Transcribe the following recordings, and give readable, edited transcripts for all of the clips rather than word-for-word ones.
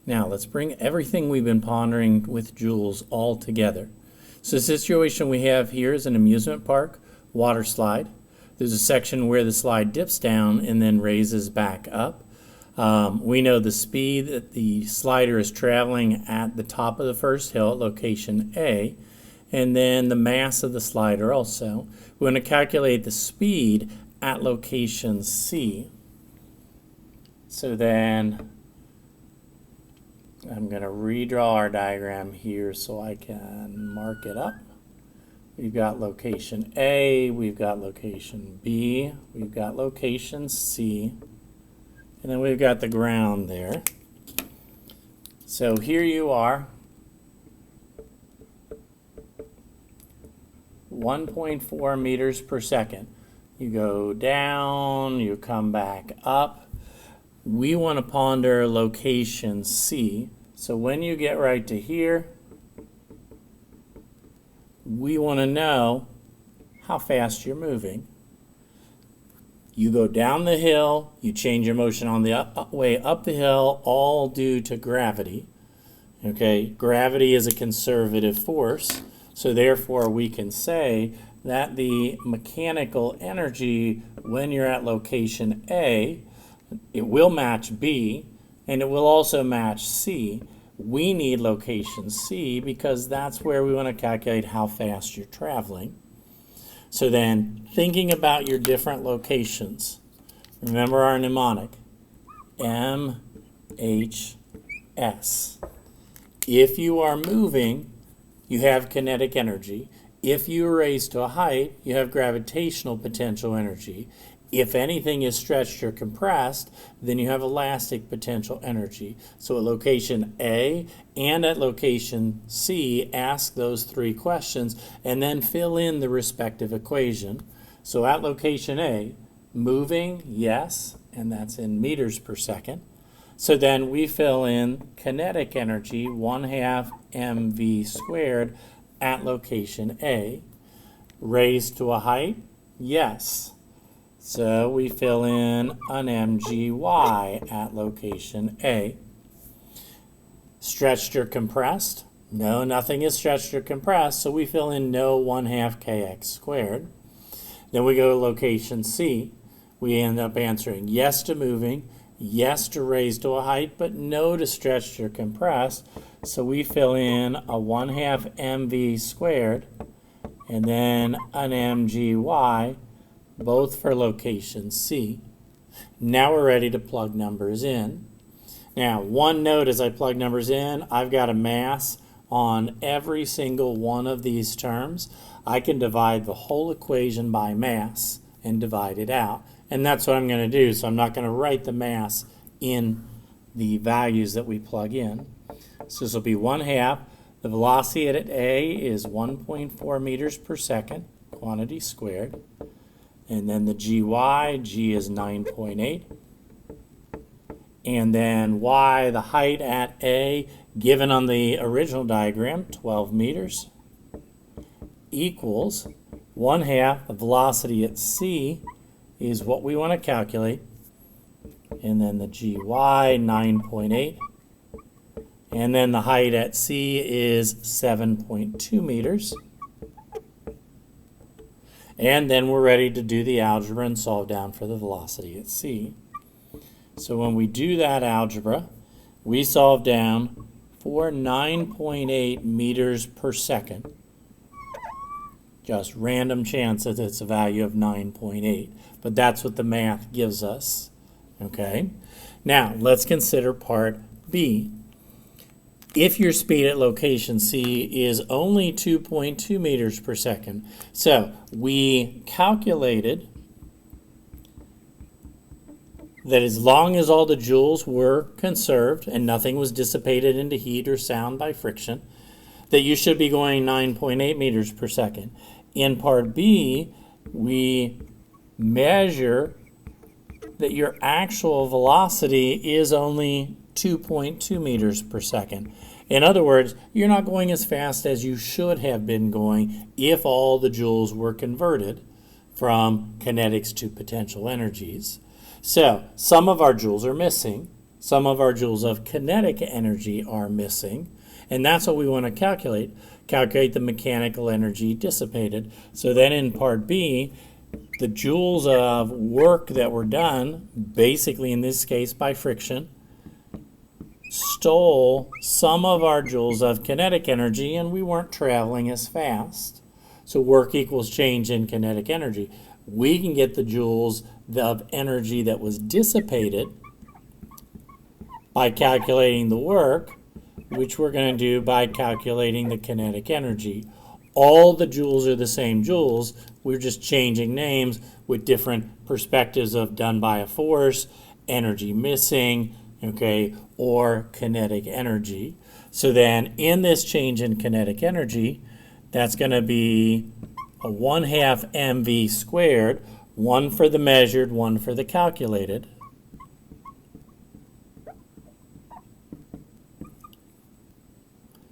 Now let's bring everything we've been pondering with joules all together. So the situation we have here is an amusement park, water slide. There's a section where the slide dips down and then raises back up. We know the speed that the slider is traveling at the top of the first hill at location A, and then the mass of the slider also. We're going to calculate the speed at location C. So then I'm going to redraw our diagram here so I can mark it up. We've got location A, we've got location B, we've got location C, and then we've got the ground there. So here you are, 1.4 meters per second. You go down, you come back up. We want to ponder location C. So when you get right to here, we want to know how fast you're moving. You go down the hill, you change your motion on the way up the hill, all due to gravity. Okay, gravity is a conservative force, so therefore we can say that the mechanical energy when you're at location A, it will match B, and it will also match C. We need location C because that's where we want to calculate how fast you're traveling. So then, thinking about your different locations, remember our mnemonic, M, H, S. If you are moving, you have kinetic energy. If you raise to a height, you have gravitational potential energy. If anything is stretched or compressed, then you have elastic potential energy. So at location A and at location C, ask those three questions and then fill in the respective equation. So at location A, moving, yes, and that's in meters per second. So then we fill in kinetic energy, 1/2 mv squared at location A. Raised to a height, yes. So we fill in an mgy at location A. Stretched or compressed? No, nothing is stretched or compressed, so we fill in no 1/2 kx squared. Then we go to location C. We end up answering yes to moving, yes to raised to a height, but no to stretched or compressed. So we fill in a 1/2 mv squared and then an mgy, both for location C. Now we're ready to plug numbers in. Now, one note as I plug numbers in, I've got a mass on every single one of these terms. I can divide the whole equation by mass and divide it out. And that's what I'm going to do. So I'm not going to write the mass in the values that we plug in. So this will be 1/2. The velocity at A is 1.4 meters per second, quantity squared. And then the G is 9.8. And then Y, the height at A, given on the original diagram, 12 meters, equals 1/2. The velocity at C is what we want to calculate. And then the Gy, 9.8. And then the height at C is 7.2 meters. And then we're ready to do the algebra and solve down for the velocity at C. So when we do that algebra, we solve down for 9.8 meters per second. Just random chance that it's a value of 9.8, but that's what the math gives us. Okay? Now, let's consider part B. If your speed at location C is only 2.2 meters per second, so we calculated that as long as all the joules were conserved and nothing was dissipated into heat or sound by friction, that you should be going 9.8 meters per second. In part B, we measure that your actual velocity is only 2.2 meters per second. In other words, you're not going as fast as you should have been going if all the joules were converted from kinetics to potential energies. So some of our joules are missing. some of our joules of kinetic energy are missing. And that's what we want to calculate. Calculate the mechanical energy dissipated. So then in part B, the joules of work that were done, basically in this case by friction, stole some of our joules of kinetic energy, and we weren't traveling as fast. So work equals change in kinetic energy. We can get the joules of energy that was dissipated by calculating the work, which we're going to do by calculating the kinetic energy. All the joules are the same joules. We're just changing names with different perspectives of done by a force, energy missing, okay, or kinetic energy. So then in this change in kinetic energy, that's going to be a 1/2 mv squared, one for the measured, one for the calculated.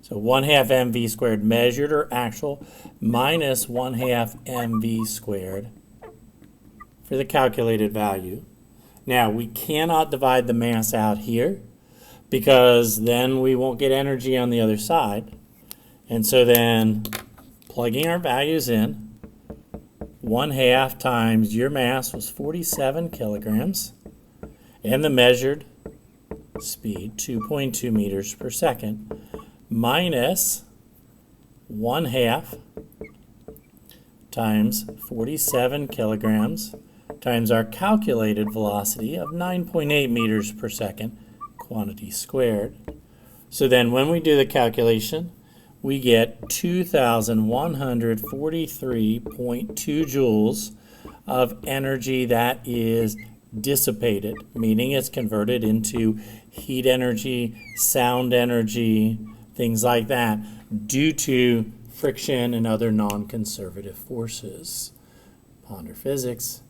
So 1/2 mv squared measured or actual minus 1/2 mv squared for the calculated value. Now we cannot divide the mass out here because then we won't get energy on the other side. And so then plugging our values in, 1/2 times your mass was 47 kilograms and the measured speed 2.2 meters per second. Minus 1/2 times 47 kilograms times our calculated velocity of 9.8 meters per second, quantity squared. So then when we do the calculation, we get 2,143.2 joules of energy that is dissipated, meaning it's converted into heat energy, sound energy, things like that, due to friction and other non-conservative forces. Ponder physics.